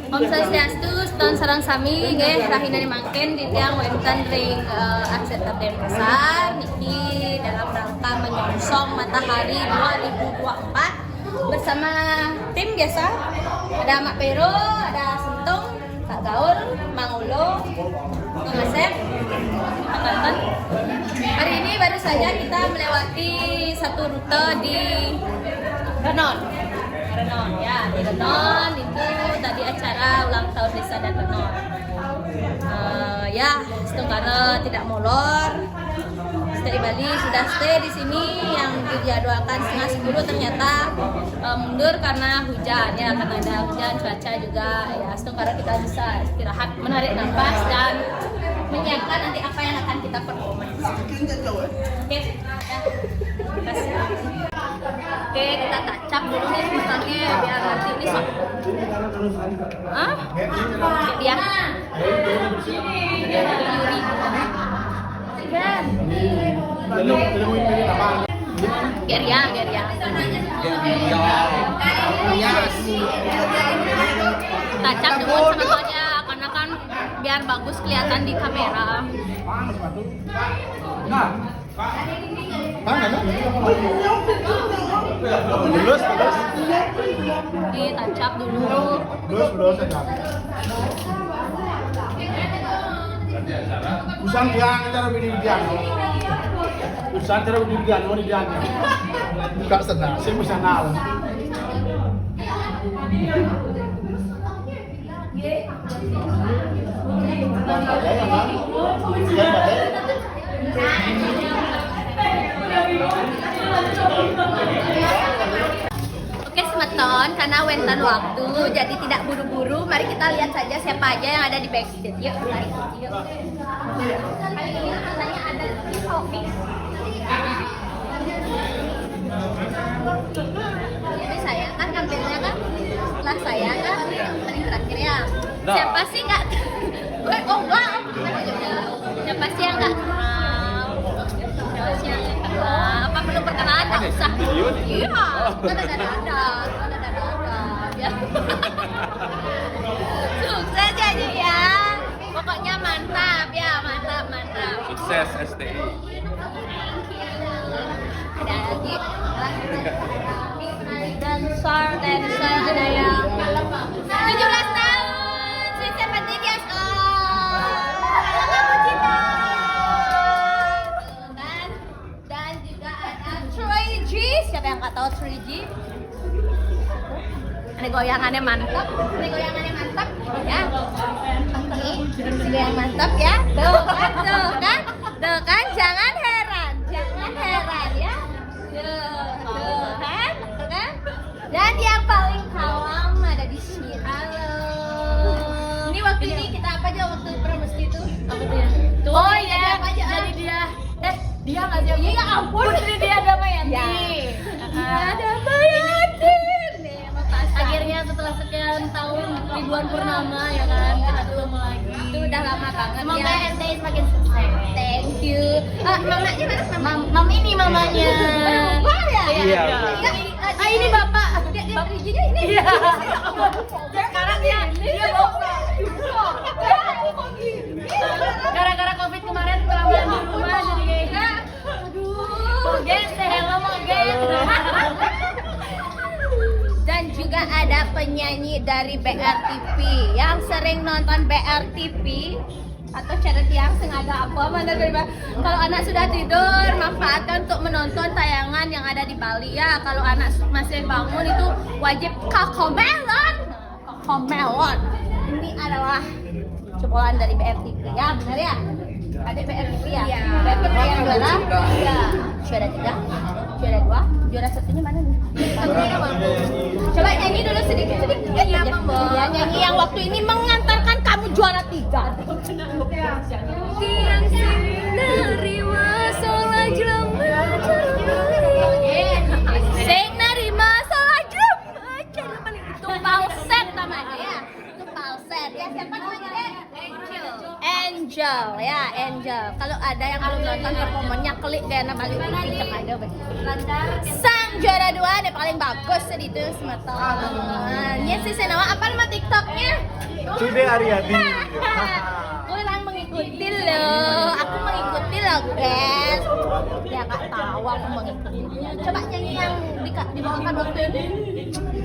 Om Swastiastu, tahun sarang sami, nggih rahina mangken di tiang wenten ring aset Denpasar niki dalam rangka menyongsong Matahari 2024 bersama tim biasa. Ada Mak Pero, ada Sentung, Kak Gaul, Mang Ulo, Kang Asep, Kak Tanten. Hari ini baru saja kita melewati satu rute di Renon ya, di Renon itu tadi acara ulang tahun Desa dan Renon. Ya, setengah tidak molor. Stay di Bali sudah stay di sini, yang dijadwalkan setengah 10 ternyata mundur karena hujan ya, karena ada hujan, cuaca juga ya. Setengah kita bisa istirahat, menarik nafas dan menyiapkan nanti apa yang akan kita performance. Oke, terima kasih. Oke, kita tacap dulu nih sebenarnya biar nanti ini sok. Hah? Dia. Geria. Tacap dulu sebetulnya karena kan biar bagus kelihatan di kamera. Ditacap dulu. Usan diang cara bidian. Usan cara bidian, mau dian. Buka senang, saya bisa nal. Oke semeton, karena wenten waktu jadi tidak buru-buru. Mari kita lihat saja siapa aja yang ada di backstage. Yuk, mari. Yuk. Kali ini katanya ada di Sofi. Jadi saya kan tampilnya kan setelah saya kan paling terakhir ya. Siapa sih nggak? Oh wow. Siapa sih yang nggak kenal? Siapa sih yang nggak kenal? Apa perlu perkenalan? Tak usah. Iya. Ada. Ya. Sukses jadi ya. Pokoknya mantap ya, mantap. Sukses STI. Ada lagi dancer ada yang 17 tahun, Sweet 17 years old. Halo kamu cinta. Dan juga ada 3G. Siapa yang nggak tahu 3G? Ini goyangannya mantap ya. Ini goyang mantap ya. Tuh kan, jangan heran ya. Tuh kan. Dan yang paling kalem ada di sini. Halo. Ini waktu ini kita apa aja waktu promosi itu? Apa tuh ya? Oh iya, jadi dia nggak siap. Iya ampun, jadi dia Damayanti. Ya. Damayanti. Akhirnya setelah sekian tahun Ridwan Purnama ya kan kita ketemu lagi. Itu udah lama banget. Semoga STI semakin sukses. Thank you. Mamanya mana? Mamanya. Lupa ya? Iya. Ini bapak. Dia izinnya ini. Iya. Sekarang dia bawa. Gara-gara COVID kemarin kelamaan di rumah jadi kayak aduh. Guys, say hello guys. Dan juga ada penyanyi dari BRTV yang sering nonton BRTV atau charity yang sengaja apa mana dari kalau anak sudah tidur manfaatkan untuk menonton tayangan yang ada di Bali ya. Kalau anak masih bangun itu wajib Cocomelon. Ini adalah cokolan dari BRTV ya, benar ya? Ada BRTV ya? Iya. BRTV yang juara? Iya. Juara 3, juara 2, juara satunya mana nih? Coba nyanyi dulu sedikit. Iya, ya, nyanyi yang waktu ini mengantarkan kamu juara 3. Tiang sinari masalah jelema sing narima salah jelema itu falset namanya ya. Itu falset ya. Siapa namanya deh? Angel ya, Angel. Kalau ada yang belum nonton performanya, klik deh nama paling kenceng aja sang juara 2 deh paling bagus di itu semata. Ini sih nama apa nama TikToknya? Sude Aryadi. Kurang mengikuti loh. Aku mengikuti loh, guys. Ya nggak tahu aku mengikuti. Coba nyanyi yang dibawakan waktu itu.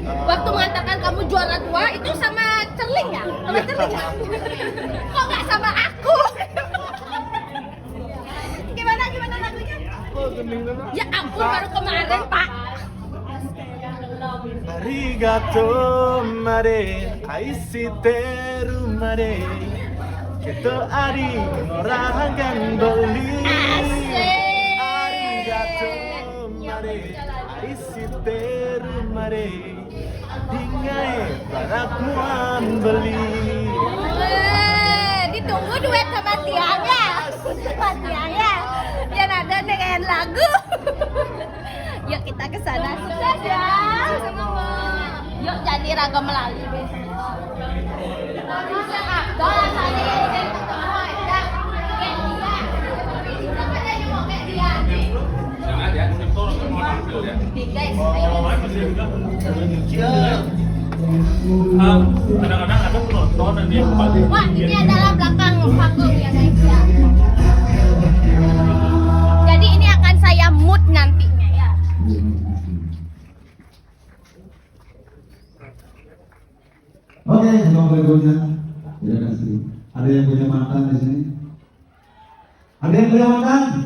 Waktu mengatakan kamu juara 2 itu sama Cerling ya? Sama Cerling ya? Kok nggak sama aku? Gimana lagunya? Ya ampun, baru kemarin, Pak. Arigato mare, aishiteru mare. Keto ari orahan beli. Arigato mare, aishiteru mare. Dingai barakuan beli. Ditunggu duet sama Tiang ya. Sama Tiang ya. Biar ada dengan lagu. Yuk kita ke sana. Sukses ya. Yuk jadi Raga Melayu besok. Doa tadi ketemu ya. Jangan ya, itu orang mau tampil ya. Guys, ayo. Kadang-kadang ada penonton dan dia kembali. Wah, ini adalah belakang panggung ya guys ya. Jadi ini akan saya mood nantinya ya. Oke, yang berikutnya. Terima kasih. Ada yang punya mantan di sini? Ada yang punya mantan?